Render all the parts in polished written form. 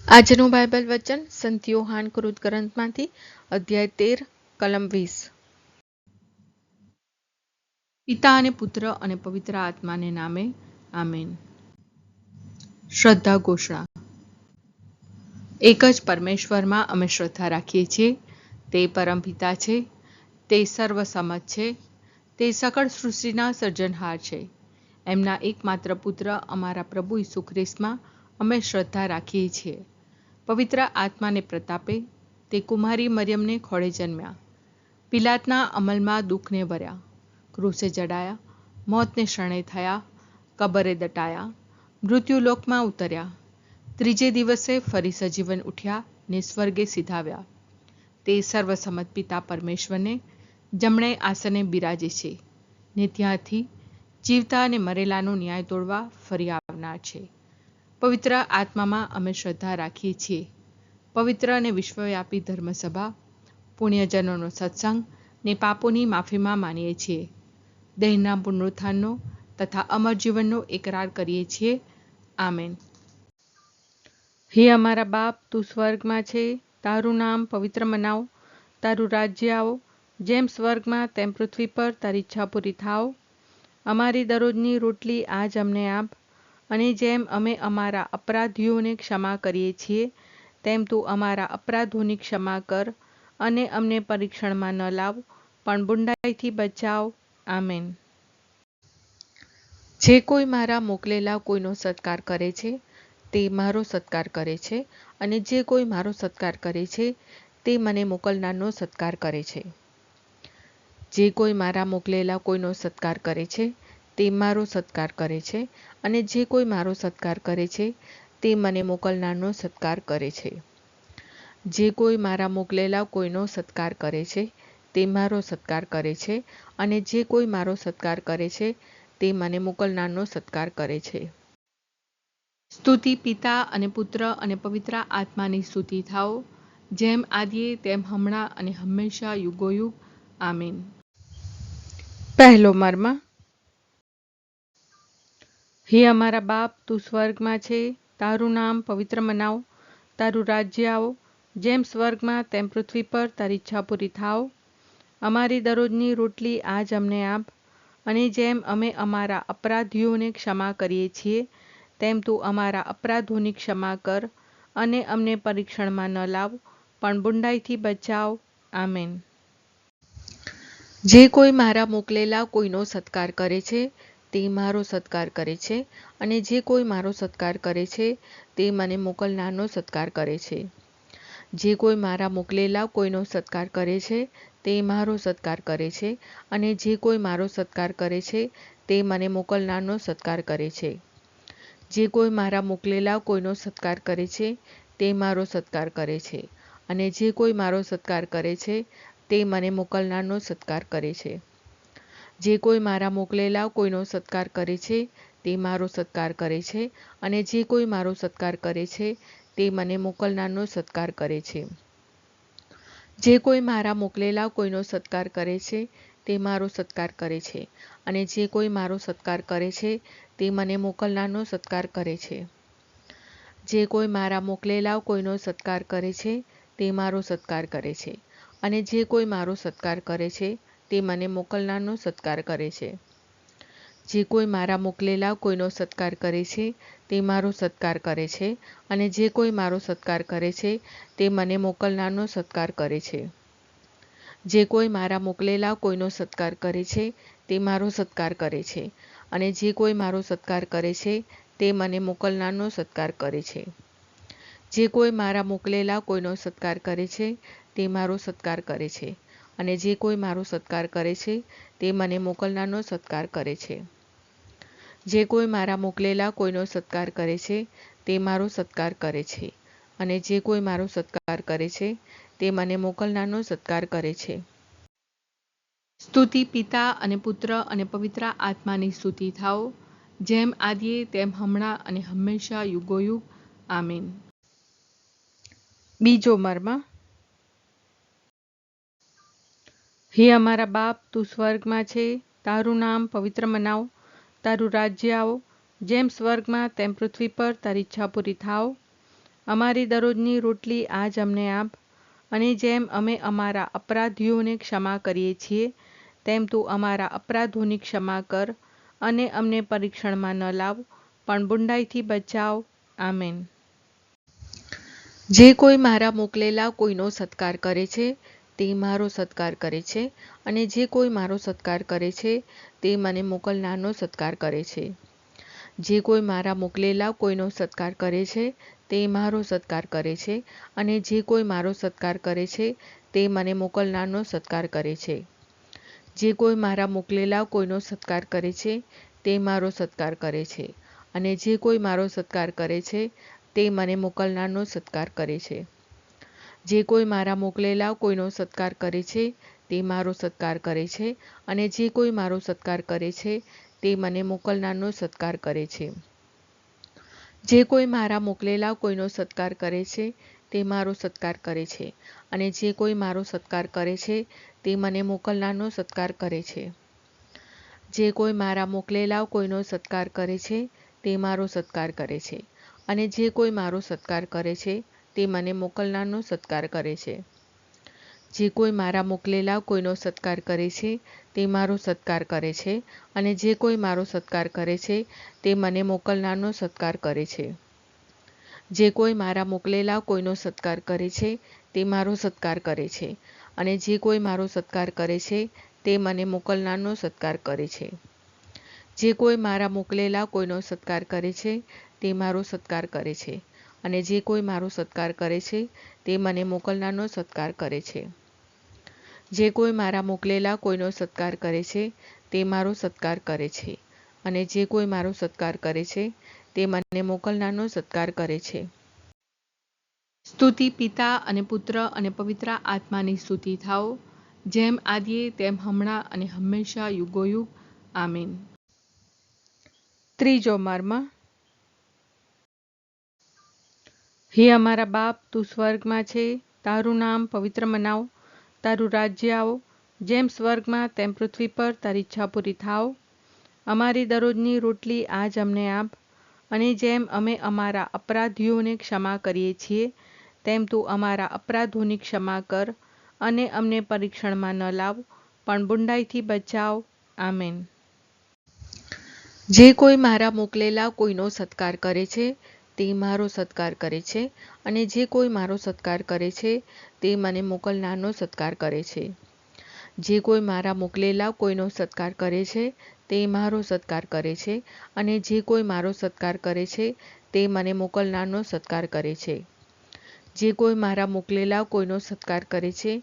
આજનું બાઇબલ વચન સંત યોહાન કૃત ગ્રંથમાંથી અધ્યાય 13 કલમ 20। પિતા અને પુત્ર અને પવિત્ર આત્માને નામે આમેન। શ્રદ્ધા ઘોષણા। એક જ પરમેશ્વરમાં અમે શ્રદ્ધા રાખીએ છીએ। તે પરમપિતા છે, તે સર્વસમત છે, તે સકળ સૃષ્ટિના સર્જનહાર છે। એમના એકમાત્ર પુત્ર અમારા પ્રભુ ઈસુ ખ્રિસ્તમાં અમે શ્રદ્ધા રાખીએ છીએ। પવિત્ર આત્માને પ્રતાપે તે કુમારી મરિયમને ખોળે જન્મ્યા, પિલાતના અમલમાં દુઃખને વર્યા, ક્રૂસે જડાયા, મોતને શરણે થયા, કબરે દટાયા, મૃત્યુલોકમાં ઉતર્યા, ત્રીજે દિવસે ફરી સજીવન ઉઠ્યા ને સ્વર્ગે સિધાવ્યા। તે સર્વસમત પિતા પરમેશ્વરને જમણે આસને બિરાજે છે ને ત્યાંથી જીવતા અને મરેલાનો ન્યાય તોડવા ફરી આવનાર છે। પવિત્ર આત્મામાં અમે શ્રદ્ધા રાખીએ છીએ। પવિત્ર અને વિશ્વવ્યાપી ધર્મસભા, પુણ્યજનોનો સત્સંગ ને પાપોની માફીમાં માનીએ છીએ। દેહના પુનરુત્થાનનો તથા અમર જીવનનો એકરાર કરીએ છીએ। આમેન। હે અમારા બાપ, તું સ્વર્ગમાં છે, તારું નામ પવિત્ર મનાવ, તારું રાજ્ય આવો, જેમ સ્વર્ગમાં તેમ પૃથ્વી પર તારી ઈચ્છા પૂરી થાવ। અમારી દરરોજની રોટલી આજ અમને આપ, અને જેમ અમે અમારા અપરાધીઓને ક્ષમા કરીએ છીએ તેમ તું અમારા અપરાધોની ક્ષમા કર, અને અમને પરીક્ષણમાં ન લાવ પણ બુંડાઈથી બચાવ। આમેન। જે કોઈ મારા મોકલેલા કોઈનો સત્કાર કરે છે તે મારો સત્કાર કરે છે, અને જે કોઈ મારો સત્કાર કરે છે તે મને મોકલનારનો સત્કાર કરે છે। જે કોઈ મારા મોકલેલા કોઈનો સત્કાર કરે છે તે મારો સત્કાર કરે છે, અને જે કોઈ મારો સત્કાર કરે છે તે મને મોકલનારનો સત્કાર કરે છે। જે કોઈ મારા મોકલેલા કોઈનો સત્કાર કરે છે તે મારો સત્કાર કરે છે, અને જે કોઈ મારો સત્કાર કરે છે તે મને મોકલનારનો સત્કાર કરે છે। સ્તુતિ પિતા અને પુત્ર અને પવિત્ર આત્માની સ્તુતિ થાઓ, જેમ આદિએ તેમ હમણાં અને હંમેશા યુગોયુગ। આમીન। પહેલો મર્મ। હે અમારા બાપ, તું સ્વર્ગમાં છે, તારું નામ પવિત્ર મનાવ, તારું રાજ્ય આવો, જેમ સ્વર્ગમાં તેમ પૃથ્વી પર તારી ઈચ્છા પૂરી થાવ। અમારી દરરોજની રોટલી આજ અમને આપ, અને જેમ અમે અમારા અપરાધીઓને ક્ષમા કરીએ છીએ તેમ તું અમારા અપરાધોની ક્ષમા કર, અને અમને પરીક્ષણમાં ન લાવ પણ બુંડાઈથી બચાવ। આમેન। જે કોઈ મારા મોકલેલા કોઈનો સત્કાર કરે છે તે મારો સત્કાર કરે છે, અને જે કોઈ મારો સત્કાર કરે છે તે મને મોકલનારનો સત્કાર કરે છે। જે કોઈ મારા મોકલેલા કોઈનો સત્કાર કરે છે તે મારો સત્કાર કરે છે, અને જે કોઈ મારો સત્કાર કરે છે તે મને મોકલનારનો સત્કાર કરે છે। જે કોઈ મારા મોકલેલા કોઈનો સત્કાર કરે છે તે મારો સત્કાર કરે છે, અને જે કોઈ મારો સત્કાર કરે છે તે મને મોકલનારનો સત્કાર કરે છે। જે કોઈ મારા મોકલેલા કોઈનો સત્કાર કરે છે તે મારો સત્કાર કરે છે, અને જે કોઈ મારો સત્કાર કરે છે તે મને મોકલનારનો સત્કાર કરે છે। જે કોઈ મારા મોકલેલા કોઈનો સત્કાર કરે છે તે મારો સત્કાર કરે છે, અને જે કોઈ મારો સત્કાર કરે છે તે મને મોકલનારનો સત્કાર કરે છે। જે કોઈ મારા મોકલેલા કોઈનો સત્કાર કરે છે તે મારો સત્કાર કરે છે, અને જે કોઈ મારો સત્કાર કરે છે તે મને મોકલનારનો સત્કાર કરે છે। જે કોઈ મારા મોકલેલા કોઈનો સત્કાર કરે છે તે મારો સત્કાર કરે છે, અને જે કોઈ મારો સત્કાર કરે છે તે મને મોકલનારનો સત્કાર કરે છે। જે કોઈ મારા મોકલેલા કોઈનો સત્કાર કરે છે તે મારો સત્કાર કરે છે, અને જે કોઈ મારો સત્કાર કરે છે તે મને મોકલનારનો સત્કાર કરે છે। જે કોઈ મારા મોકલેલા કોઈનો સત્કાર કરે છે તે મારો સત્કાર કરે છે, અને જે કોઈ મારો સત્કાર કરે છે તે મને મોકલનારનો સત્કાર કરે છે। જે કોઈ મારા મોકલેલા કોઈનો સત્કાર કરે છે તે મારો સત્કાર કરે છે, અને જે કોઈ મારો સત્કાર કરે છે તે મને મોકલનારનો સત્કાર કરે છે। સ્તુતિ પિતા અને પુત્ર અને પવિત્ર આત્માની સ્તુતિ થાઓ, જેમ આદિએ તેમ હમણાં અને હંમેશા યુગોયુગ। આમીન। બીજો મર્મ। હે અમારા બાપ, તું સ્વર્ગમાં છે, તારું નામ પવિત્ર મનાવ, તારું રાજ્ય આવો, જેમ સ્વર્ગમાં તેમ પૃથ્વી પર તારી ઈચ્છા પૂરી થાવ। અમારી દરરોજની રોટલી આજ અમને આપ, અને જેમ અમે અમારા અપરાધીઓને ક્ષમા કરીએ છીએ તેમ તું અમારા અપરાધોની ક્ષમા કર, અને અમને પરીક્ષણમાં ન લાવ પણ બુંડાઈથી બચાવ. આમેન. જે કોઈ મારા મોકલેલા કોઈનો સત્કાર કરે છે તે મારો સત્કાર કરે છે, અને જે કોઈ મારો સત્કાર કરે છે તે મને મોકલનારનો સત્કાર કરે છે. જે કોઈ મારા મોકલેલા કોઈનો સત્કાર કરે છે તે મારો સત્કાર કરે છે, અને જે કોઈ મારો સત્કાર કરે છે તે મને મોકલનારનો સત્કાર કરે છે. જે કોઈ મારા મોકલેલા કોઈનો સત્કાર કરે છે તે મારો સત્કાર કરે છે, અને જે કોઈ મારો સત્કાર કરે છે તે મને મોકલનારનો સત્કાર કરે છે. જે કોઈ મારા મોકલેલા કોઈનો સત્કાર કરે છે તે મારો સત્કાર કરે છે, અને જે કોઈ મારો સત્કાર કરે છે તે મને મોકલનારનો સત્કાર કરે છે. જે કોઈ મારા મોકલેલા કોઈનો સત્કાર કરે છે તે મારો સત્કાર કરે છે, અને જે કોઈ મારો સત્કાર કરે છે તે મને મોકલનારનો સત્કાર કરે છે. જે કોઈ મારા મોકલેલા કોઈનો સત્કાર કરે છે તે મારો સત્કાર કરે છે, અને જે કોઈ મારો સત્કાર કરે છે તે મને મોકલનારનો સત્કાર કરે છે. જે કોઈ મારા મોકલેલા કોઈનો સત્કાર કરે છે તે મારો સત્કાર કરે છે, અને જે કોઈ મારો સત્કાર કરે છે તે મને મોકલનારનો સત્કાર કરે છે. જે કોઈ મારા મોકલેલા કોઈનો સત્કાર કરે છે તે મારો સત્કાર કરે છે, અને જે કોઈ મારો સત્કાર કરે છે તે મને મોકલનારનો સત્કાર કરે છે. જે કોઈ મારા મોકલેલા કોઈનો સત્કાર કરે છે તે મારો સત્કાર કરે છે, અને જે કોઈ મારો સત્કાર કરે છે તે મને મોકલનારનો સત્કાર કરે છે. જે કોઈ મારા મોકલેલા કોઈનો સત્કાર કરે છે તે મારો સત્કાર કરે છે, અને જે કોઈ મારો સત્કાર કરે છે તે મને મોકલનારનો સત્કાર કરે છે. સ્તુતિ પિતા અને પુત્ર અને પવિત્ર આત્માની સ્તુતિ થાઓ, જેમ આદિએ તેમ હમણાં અને હંમેશા યુગોયુગ. આમીન. ત્રીજો મર્મ. હે અમારા બાપ, તું સ્વર્ગમાં છે, તારું નામ પવિત્ર મનાવ, તારું રાજ્ય આવો, જેમ સ્વર્ગમાં તેમ પૃથ્વી પર તારી ઈચ્છા પૂરી થાવ. અમારી દરરોજની રોટલી આજ અમને આપ, અને જેમ અમે અમારા અપરાધીઓને ક્ષમા કરીએ છીએ તેમ તું અમારા અપરાધોની ક્ષમા કર, અને અમને પરીક્ષણમાં ન લાવ પણ બુંડાઈથી બચાવ. આમેન. જે કોઈ મારા મોકલેલા કોઈનો સત્કાર કરે છે તે મારો સત્કાર કરે છે, અને જે કોઈ મારો સત્કાર કરે છે તે મને મોકલનારનો સત્કાર કરે છે. જે કોઈ મારા મોકલેલા કોઈનો સત્કાર કરે છે તે મારો સત્કાર કરે છે, અને જે કોઈ મારો સત્કાર કરે છે તે મને મોકલનારનો સત્કાર કરે છે. જે કોઈ મારા મોકલેલા કોઈનો સત્કાર કરે છે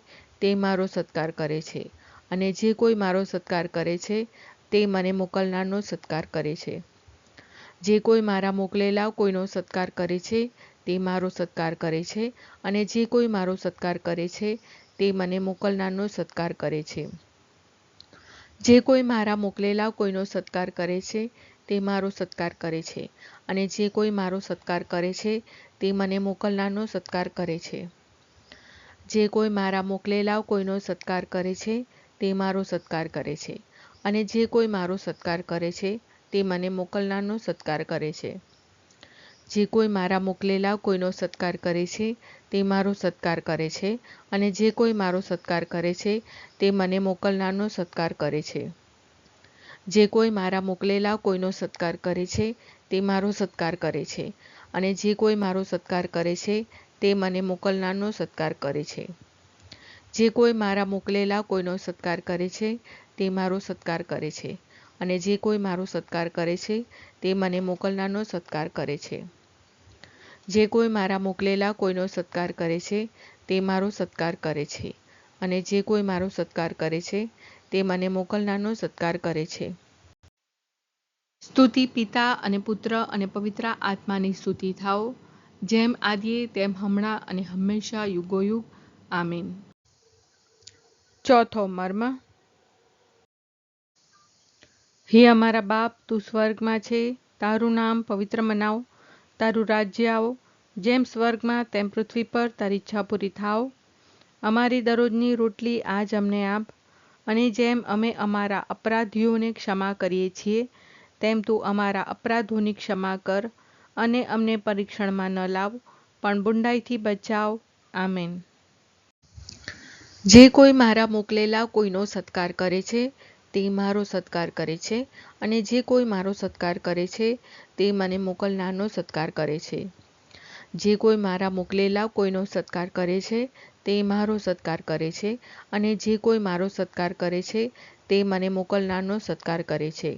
તે મારો સત્કાર કરે છે, અને જે કોઈ મારો સત્કાર કરે છે તે મને મોકલનારનો સત્કાર કરે છે. જે કોઈ મારા મોકલેલા કોઈનો સત્કાર કરે છે તે મારો સત્કાર કરે છે, અને જે કોઈ મારો સત્કાર કરે છે તે મને મોકલનારનો સત્કાર કરે છે. જે કોઈ મારા મોકલેલા કોઈનો સત્કાર કરે છે તે મારો સત્કાર કરે છે, અને જે કોઈ મારો સત્કાર કરે છે તે મને મોકલનારનો સત્કાર કરે છે. જે કોઈ મારા મોકલેલા કોઈનો સત્કાર કરે છે તે મારો સત્કાર કરે છે, અને જે કોઈ મારો સત્કાર કરે છે તે મને મોકલનારનો સત્કાર કરે છે. જે કોઈ મારા મોકલેલા કોઈનો સત્કાર કરે છે તે મારો સત્કાર કરે છે, અને જે કોઈ મારો સત્કાર કરે છે તે મને મોકલનારનો સત્કાર કરે છે. જે કોઈ મારા મોકલેલા કોઈનો સત્કાર કરે છે તે મારો સત્કાર કરે છે, અને જે કોઈ મારો સત્કાર કરે છે તે મને મોકલનારનો સત્કાર કરે છે. જે કોઈ મારા મોકલેલા કોઈનો સત્કાર કરે છે તે મારો સત્કાર કરે છે, અને જે કોઈ મારો સત્કાર કરે છે તે મને મોકલનારનો સત્કાર કરે છે. જે કોઈ મારા મોકલેલા કોઈનો સત્કાર કરે છે તે મારો સત્કાર કરે છે, અને જે કોઈ મારો સત્કાર કરે છે તે મને મોકલનારનો સત્કાર કરે છે. સ્તુતિ પિતા અને પુત્ર અને પવિત્ર આત્માની સ્તુતિ થાઓ, જેમ આદિએ તેમ હમણાં અને હંમેશા યુગોયુગ. આમીન. ચોથો મર્મ. હે અમારા બાપ, તું સ્વર્ગમાં છે, તારું નામ પવિત્ર મનાવ, તારું રાજ્ય આવો, જેમ સ્વર્ગમાં તેમ પૃથ્વી પર તારી ઈચ્છા પૂરી થાવ. અમારી દરરોજની રોટલી આજ અમને આપ, અને જેમ અમે અમારા અપરાધીઓને ક્ષમા કરીએ છીએ તેમ તું અમારા અપરાધોની ક્ષમા કર, અને અમને પરીક્ષણમાં ન લાવ પણ બુંડાઈથી બચાવ. આમેન. જે કોઈ મારા મોકલેલા કોઈનો સત્કાર કરે છે તે મારો સત્કાર કરે છે, અને જે કોઈ મારો સત્કાર કરે છે તે મને મોકલનારનો સત્કાર કરે છે. જે કોઈ મારા મોકલેલા કોઈનો સત્કાર કરે છે તે મારો સત્કાર કરે છે, અને જે કોઈ મારો સત્કાર કરે છે તે મને મોકલનારનો સત્કાર કરે છે.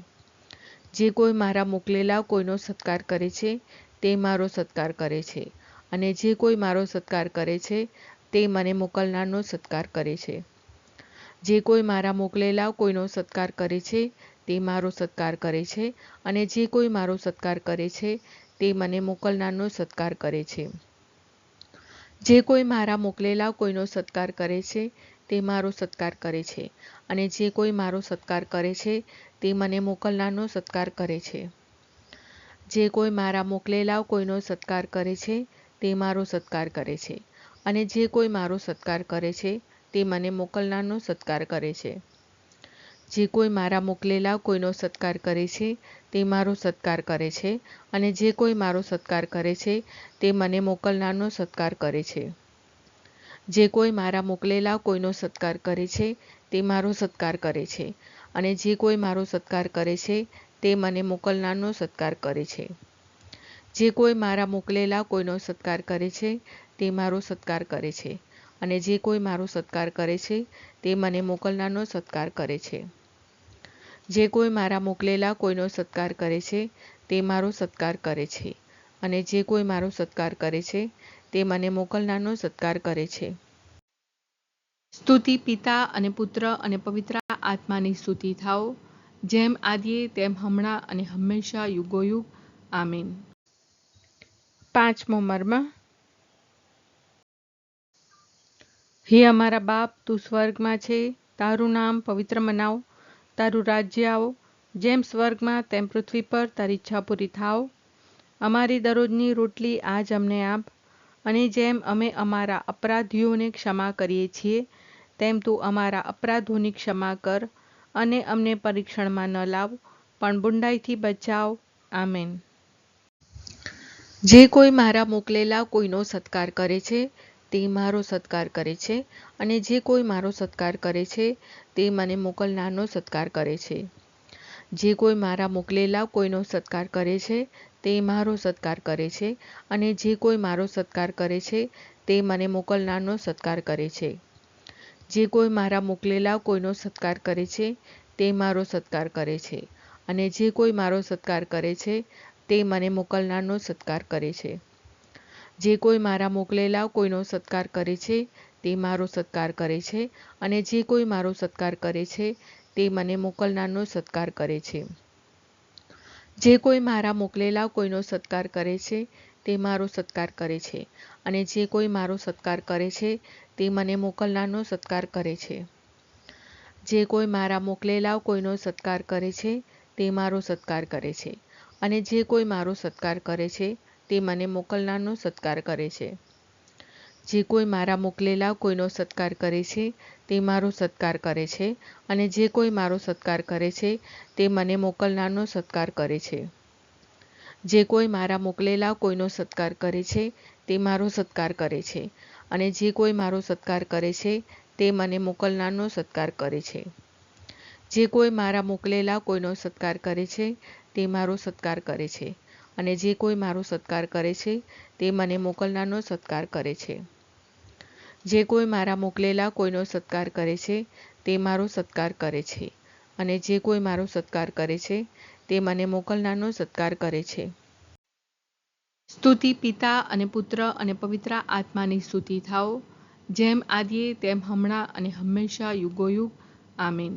જે કોઈ મારા મોકલેલા કોઈનો સત્કાર કરે છે તે મારો સત્કાર કરે છે, અને જે કોઈ મારો સત્કાર કરે છે તે મને મોકલનારનો સત્કાર કરે છે. જે કોઈ મારા મોકલેલા કોઈનો સત્કાર કરે છે તે મારો સત્કાર કરે છે, અને જે કોઈ મારો સત્કાર કરે છે તે મને મોકલનારનો સત્કાર કરે છે. જે કોઈ મારા મોકલેલા કોઈનો સત્કાર કરે છે તે મારો સત્કાર કરે છે, અને જે કોઈ મારો સત્કાર કરે છે તે મને મોકલનારનો સત્કાર કરે છે. જે કોઈ મારા મોકલેલા કોઈનો સત્કાર કરે છે તે મારો સત્કાર કરે છે, અને જે કોઈ મારો સત્કાર કરે છે તે મને મોકલનારનો સત્કાર કરે છે. જે કોઈ મારા મોકલેલા કોઈનો સત્કાર કરે છે તે મારો સત્કાર કરે છે, અને જે કોઈ મારો સત્કાર કરે છે તે મને મોકલનારનો સત્કાર કરે છે. જે કોઈ મારા મોકલેલા કોઈનો સત્કાર કરે છે તે મારો સત્કાર કરે છે, અને જે કોઈ મારો સત્કાર કરે છે તે મને મોકલનારનો સત્કાર કરે છે. જે કોઈ મારા મોકલેલા કોઈનો સત્કાર કરે છે તે મારો સત્કાર કરે છે, અને જે કોઈ મારો સત્કાર કરે છે તે મને મોકલનારનો સત્કાર કરે છે. જે કોઈ મારા મોકલેલા કોઈનો સત્કાર કરે છે તે મારો સત્કાર કરે છે, અને જે કોઈ મારો સત્કાર કરે છે તે મને મોકલનારનો સત્કાર કરે છે. સ્તુતિ પિતા અને પુત્ર અને પવિત્ર આત્માની સ્તુતિ થાઓ, જેમ આદિએ તેમ હમણાં અને હંમેશા યુગોયુગ. આમીન. પાંચમો મર્મ. હે અમારા બાપ, તું સ્વર્ગમાં છે, તારું નામ પવિત્ર મનાવ, તારું રાજ્ય આવો, જેમ સ્વર્ગમાં તેમ પૃથ્વી પર તારી ઈચ્છા પૂરી થાવ. અમારી દરરોજની રોટલી આજ અમને આપ, અને જેમ અમે અમારા અપરાધીઓને ક્ષમા કરીએ છીએ તેમ તું અમારા અપરાધોની ક્ષમા કર, અને અમને પરીક્ષણમાં ન લાવ, પણ બુંડાઈથી બચાવ. આમેન. જે કોઈ મારા મોકલેલા કોઈનો સત્કાર કરે છે તે મારો સત્કાર કરે છે, અને જે કોઈ મારો સત્કાર કરે છે તે મને મોકલનારનો સત્કાર કરે છે. જે કોઈ મારા મોકલેલા કોઈનો સત્કાર કરે છે તે મારો સત્કાર કરે છે, અને જે કોઈ મારો સત્કાર કરે છે તે મને મોકલનારનો સત્કાર કરે છે. જે કોઈ મારા મોકલેલા કોઈનો સત્કાર કરે છે તે મારો સત્કાર કરે છે, અને જે કોઈ મારો સત્કાર કરે છે તે મને મોકલનારનો સત્કાર કરે છે. જે કોઈ મારા મોકલેલા કોઈનો સત્કાર કરે છે તે મારો સત્કાર કરે છે, અને જે કોઈ મારો સત્કાર કરે છે તે મને મોકલનારનો સત્કાર કરે છે. જે કોઈ મારા મોકલેલા કોઈનો સત્કાર કરે છે તે મારો સત્કાર કરે છે, અને જે કોઈ મારો સત્કાર કરે છે તે મને મોકલનારનો સત્કાર કરે છે. જે કોઈ મારા મોકલેલા કોઈનો સત્કાર કરે છે તે મારો સત્કાર કરે છે, અને જે કોઈ મારો સત્કાર કરે છે તે મને મોકલનારનો સત્કાર કરે છે. જે કોઈ મારા મોકલેલા કોઈનો સત્કાર કરે છે તે મારો સત્કાર કરે છે, અને જે કોઈ મારો સત્કાર કરે છે તે મને મોકલનારનો સત્કાર કરે છે. જે કોઈ મારા મોકલેલા કોઈનો સત્કાર કરે છે તે મારો સત્કાર કરે છે, અને જે કોઈ મારો સત્કાર કરે છે તે મને મોકલનારનો સત્કાર કરે છે. જે કોઈ મારા મોકલેલા કોઈનો સત્કાર કરે છે તે મારો સત્કાર કરે છે, અને જે કોઈ મારો સત્કાર કરે છે તે મને મોકલનારનો સત્કાર કરે છે. જે કોઈ મારા મોકલેલા કોઈનો સત્કાર કરે છે તે મારો સત્કાર કરે છે, અને જે કોઈ મારો સત્કાર કરે છે તે મને મોકલનારનો સત્કાર કરે છે. સ્તુતિ પિતા અને પુત્ર અને પવિત્ર આત્માની સ્તુતિ થાઓ, જેમ આદિએ તેમ હમણાં અને હંમેશા યુગોયુગ. આમીન.